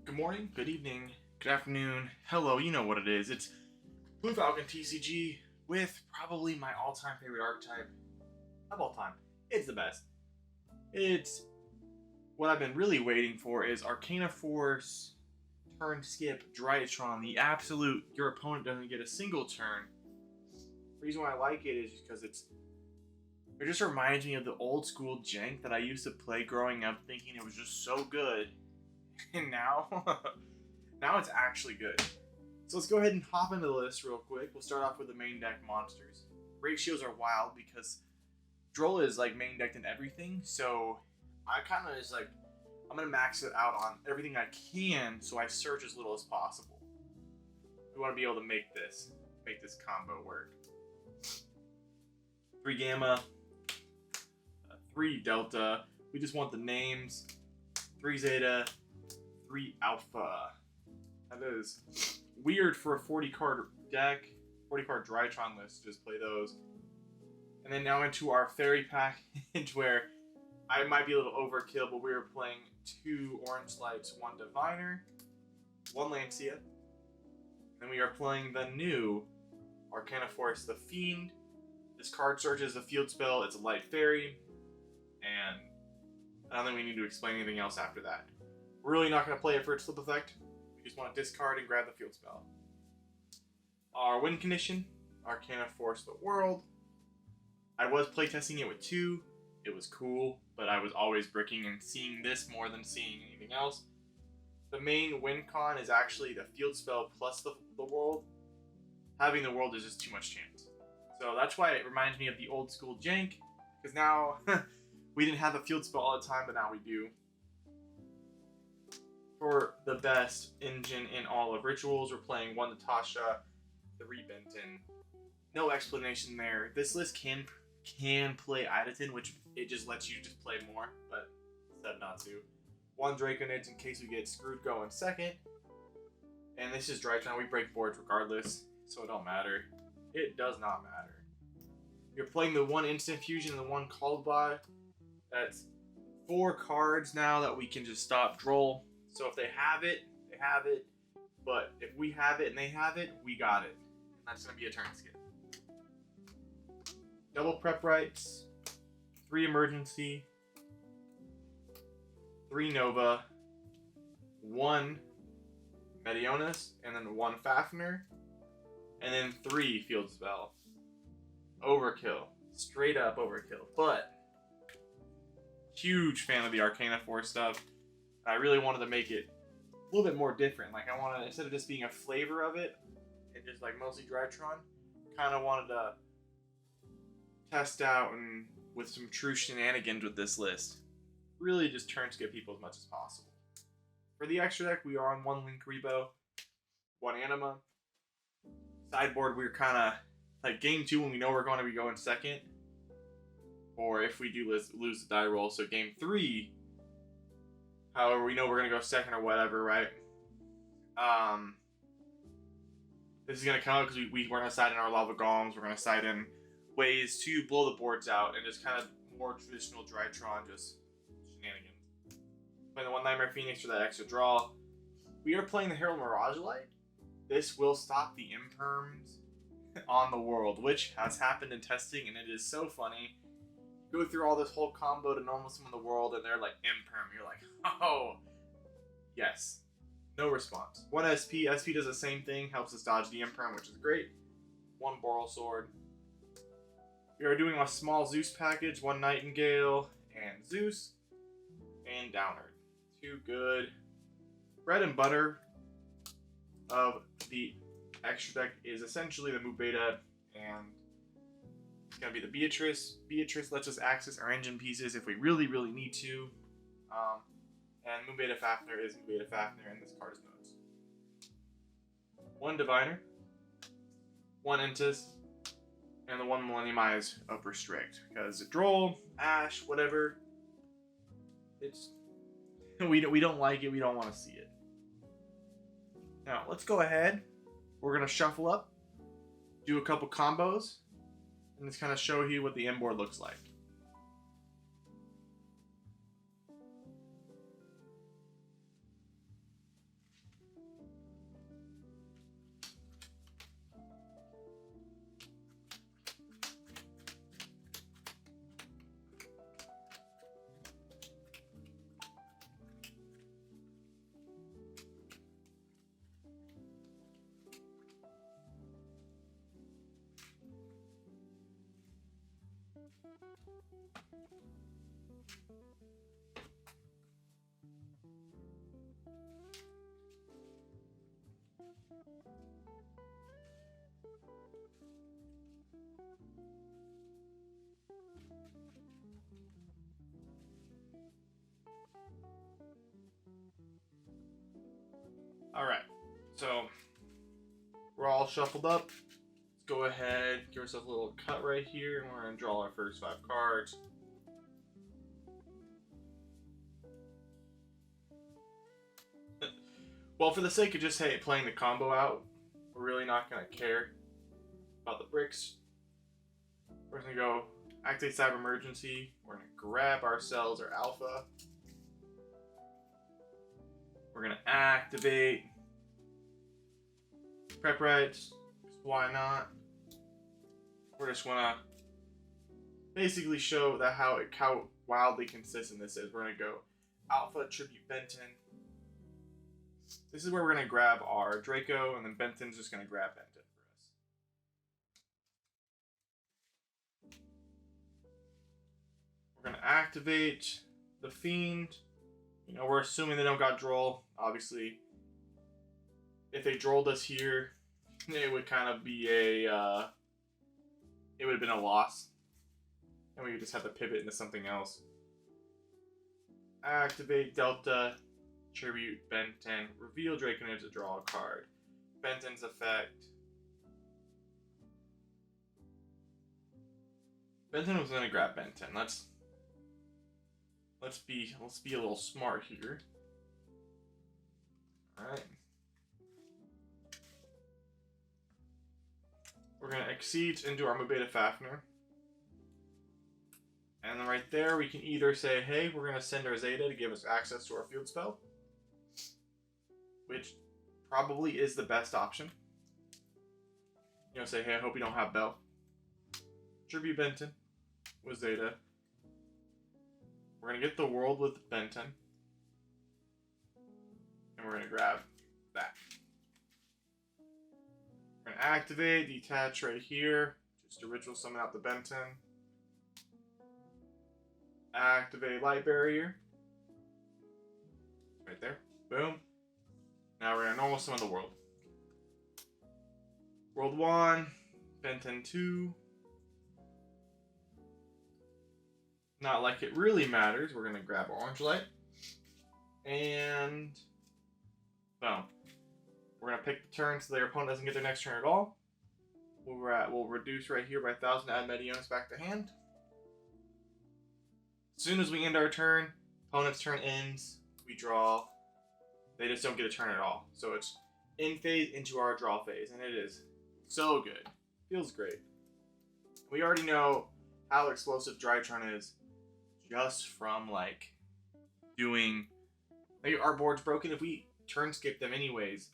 Good morning, good evening, good afternoon, hello, you know what it is. It's Blue Falcon TCG with probably my all-time favorite archetype of all time. It's the best. It's what I've been really waiting for is Arcana Force Turn Skip Drytron, the absolute your opponent doesn't get a single turn. The reason why I like it is because it just reminds me of the old school jank that I used to play growing up thinking it was just so good. And now it's actually good. So let's go ahead and hop into the list real quick. We'll start off with the main deck monsters. Ratios are wild because Droll is like main decked in everything, so I kind of is like, I'm going to max it out on everything I can so I search as little as possible. We want to be able to make this combo work. 3 Gamma, 3 Delta, we just want the names, 3 Zeta, 3 Alpha. That is weird for a 40 card deck, 40 card Drytron list, just play those. And then now into our fairy package where I might be a little overkill, but we were playing 2 Orange Lights, 1 Diviner, 1 Lancia. Then we are playing the new Arcana Force, the Fiend. This card searches a field spell, it's a light fairy, and I don't think we need to explain anything else after that. We're really not going to play it for its flip effect. We just want to discard and grab the field spell. Our win condition, Arcana Force the World. I was playtesting it with 2. It was cool, but I was always bricking and seeing this more than seeing anything else. The main win con is actually the field spell plus the world. Having the world is just too much chance. So that's why it reminds me of the old school jank, because now we didn't have a field spell all the time, but now we do. For the best engine in all of Rituals, we're playing 1 Natasha, 3 Benton. No explanation there. This list can play Idaten, which it just lets you just play more, but said not to. 1 Draconids in case we get screwed going second. And this is Drytron. We break boards regardless, so it don't matter. It does not matter. You're playing the 1 Instant Fusion and the 1 Called By. That's 4 cards now that we can just stop Droll. So if they have it, they have it. But if we have it and they have it, we got it. And that's going to be a turn skip. Double prep rights, 3 emergency, 3 Nova, 1 Medionis, and then 1 Fafnir, and then 3 field spell. Overkill. Straight up overkill. But huge fan of the Arcana Force stuff. I really wanted to make it a little bit more different. Like I wanted, instead of just being a flavor of it, and just like mostly Drytron, kind of wanted to test out and with some true shenanigans with this list. Really just turn skip people as much as possible. For the extra deck, we are on 1 Link Rebo, 1 Anima. Sideboard, we're kind of like game 2 when we know we're going to be going second. Or if we do lose the die roll. So game 3, however, we know we're going to go second or whatever, right? This is going to come out because we're going to side in our Lava Golems. We're going to side in ways to blow the boards out and just kind of more traditional Drytron, just shenanigans. Playing the 1 Nightmare Phoenix for that extra draw. We are playing the Herald Mirage Light. This will stop the imperms on the world, which has happened in testing, and it is so funny. Go through all this whole combo to normal summon the world, and they're like, imperm. You're like, oh, yes. No response. 1 SP. SP does the same thing, helps us dodge the imperm, which is great. 1 Boral Sword. We are doing a small Zeus package, 1 Nightingale, and Zeus, and Downard. 2 good. Bread and butter of the extra deck is essentially the Mubeta, and it's going to be the Beatrice. Beatrice lets us access our engine pieces if we really, really need to. And Mubeta Fafnir is Mubeta Fafnir, and this card is notes. 1 Diviner, 1 Entis, and the 1 Millennium Eyes of Restrict. Because Droll, Ash, whatever, it's we don't like it, we don't want to see it. Now, let's go ahead. We're going to shuffle up, do a couple combos, and just kind of show you what the end board looks like. Alright, so we're all shuffled up. Let's go ahead, give ourselves a little cut right here, and we're going to draw our first 5 cards. Well, for the sake of just playing the combo out, we're really not going to care about the bricks. We're going to go activate Cyber Emergency. We're going to grab ourselves our Alpha. We're going to activate Prep Rights. Why not? We're just want to basically show that how wildly consistent this is. We're going to go Alpha, Tribute Benton. This is where we're going to grab our Draco, and then Benton's just going to grab Benton for us. We're going to activate the Fiend. You know, we're assuming they don't got Droll. Obviously, if they Drolled us here, it would kind of be a, it would have been a loss. And we would just have to pivot into something else. Activate Delta, Tribute Benton, reveal Draconid to draw a card. Benton's effect. Benton was going to grab Benton. Let's be a little smart here. Alright. We're going to exceed into our Mubeta Fafnir. And then right there, we can either say, hey, we're going to send our Zeta to give us access to our field spell, which probably is the best option. You know, say, hey, I hope you don't have Bell. Tribute Benton with Zeta. We're going to get the world with Benton. And we're going to grab that. We're going to activate, detach right here, just to ritual summon out the Benton. Activate Light Barrier. Right there. Boom. Now we're going to normal summon the world. World 1, Benton 2. Not like it really matters. We're going to grab Orange Light. And boom. We're going to pick the turn so their opponent doesn't get their next turn at all. We'll reduce right here by 1,000, add Medionis back to hand. As soon as we end our turn, opponent's turn ends, we draw. They just don't get a turn at all. So it's in phase into our draw phase, and it is so good. Feels great. We already know how explosive Drytron is just from like doing. Like, our board's broken. If we turn skip them anyways,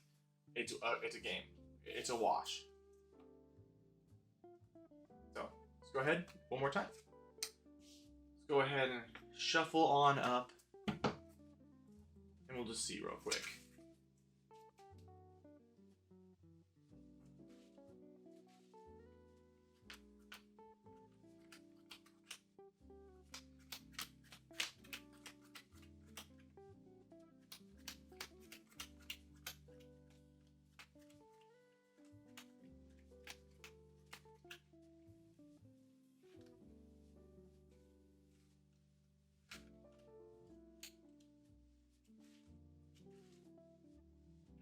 it's a game. It's a wash. So let's go ahead one more time. Go ahead and shuffle on up, and we'll just see real quick.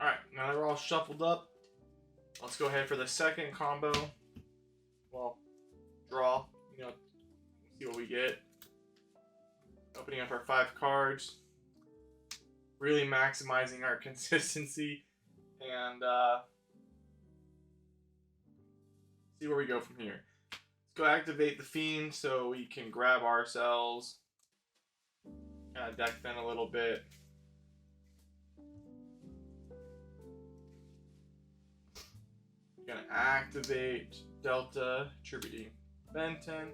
Alright, now that we're all shuffled up, let's go ahead for the second combo. Well, draw, you know, see what we get. Opening up our 5 cards. Really maximizing our consistency. And see where we go from here. Let's go activate the Fiend so we can grab ourselves. Kind of deck fin a little bit. Gonna activate Delta, tributing Benton.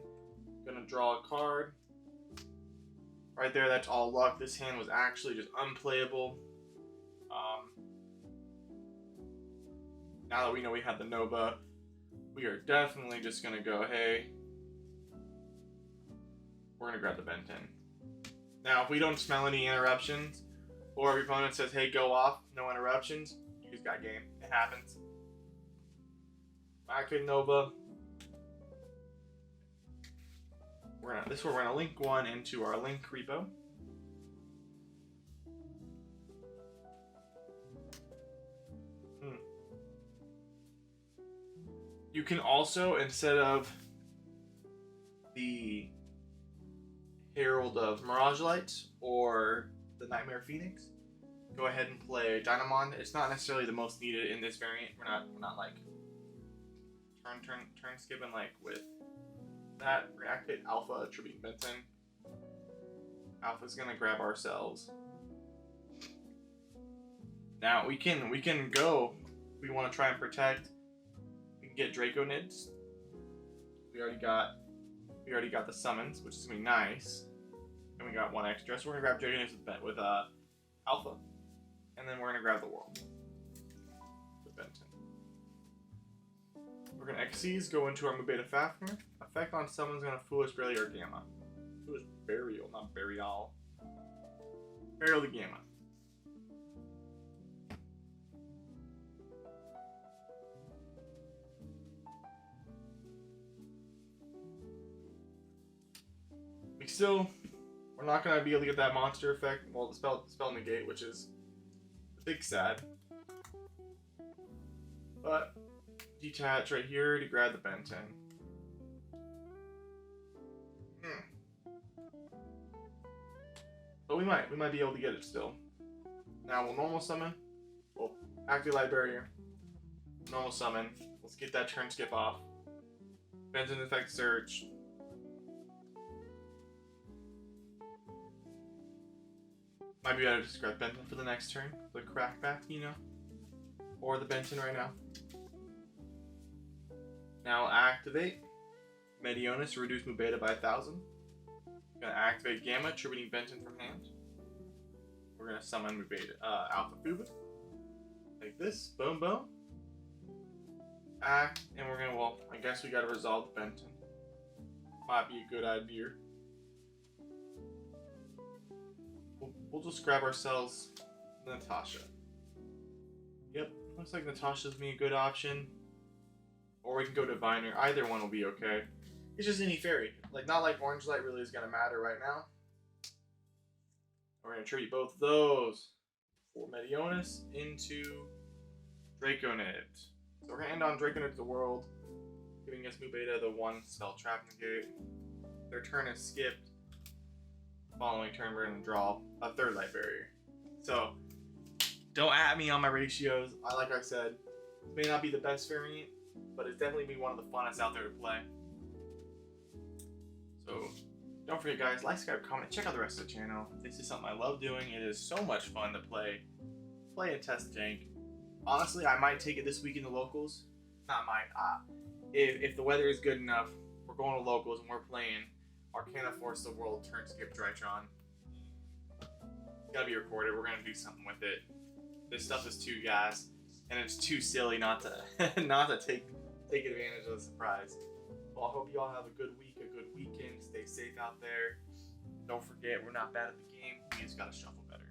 Gonna draw a card. Right there, that's all luck. This hand was actually just unplayable. Now that we know we have the Nova, we are definitely just gonna go, hey, we're gonna grab the Benton. Now, if we don't smell any interruptions, or if your opponent says, "Hey, go off, no interruptions," you just got game. It happens. Activate Nova. We're gonna link one into our link repo. You can also, instead of the Herald of Mirage Lights or the Nightmare Phoenix, go ahead and play Dynamon. It's not necessarily the most needed in this variant. We're not like turn skipping like with that. We're gonna activate Alpha, attributing Benton. Alpha's gonna grab ourselves. Now we can go. We want to try and protect. We can get Draco Nids. We already got the summons, which is gonna be nice. And we got one extra, so we're gonna grab Draco Nids with Alpha, and then we're gonna grab the World with Benton. We're gonna Xyz, go into our Mubeta Fafnir. Effect on summons gonna Foolish Burial or Gamma. Foolish Burial, not Burial. Burial the Gamma. We're not gonna be able to get that monster effect. Well, the spell negate, which is a big sad. But detach right here to grab the Benton. But we might be able to get it still. Now we'll normal summon. We'll activate Light Barrier. Normal summon. Let's get that turn skip off. Benton effect search. Might be better to just grab Benton for the next turn. The crackback, you know? Or the Benton right now. Now activate Medionis to reduce Mubeta by 1,000. Gonna activate Gamma, attributing Benton from hand. We're gonna summon Mubeta, Alpha Fuba. Like this, boom, boom. Act, and we're gonna, well, I guess we gotta resolve the Benton. Might be a good idea. We'll just grab ourselves Natasha. Yep, looks like Natasha's be a good option. Or we can go Diviner. Either one will be okay. It's just any fairy. Like, not like Orange Light really is going to matter right now. We're going to tribute both of those for Medionis into Draco Nid. So we're going to end on Draco Nid to the World, giving us Mubeta the one spell trap negate. Their turn is skipped. Following turn, we're going to draw a third Light Barrier. So, don't at me on my ratios. Like I said, it may not be the best variant, but it's definitely be one of the funnest out there to play. So, don't forget guys, like, subscribe, comment, check out the rest of the channel. This is something I love doing. It is so much fun to play and test jank. Honestly, I might take it this week in the locals. Not might. If the weather is good enough, we're going to locals and we're playing Arcana Force the World Turnskip Drytron. It's gotta be recorded. We're gonna do something with it. This stuff is too gas, and it's too silly not to take advantage of the surprise. Well, I hope you all have a good week, a good weekend. Stay safe out there. Don't forget, we're not bad at the game. We just gotta shuffle better.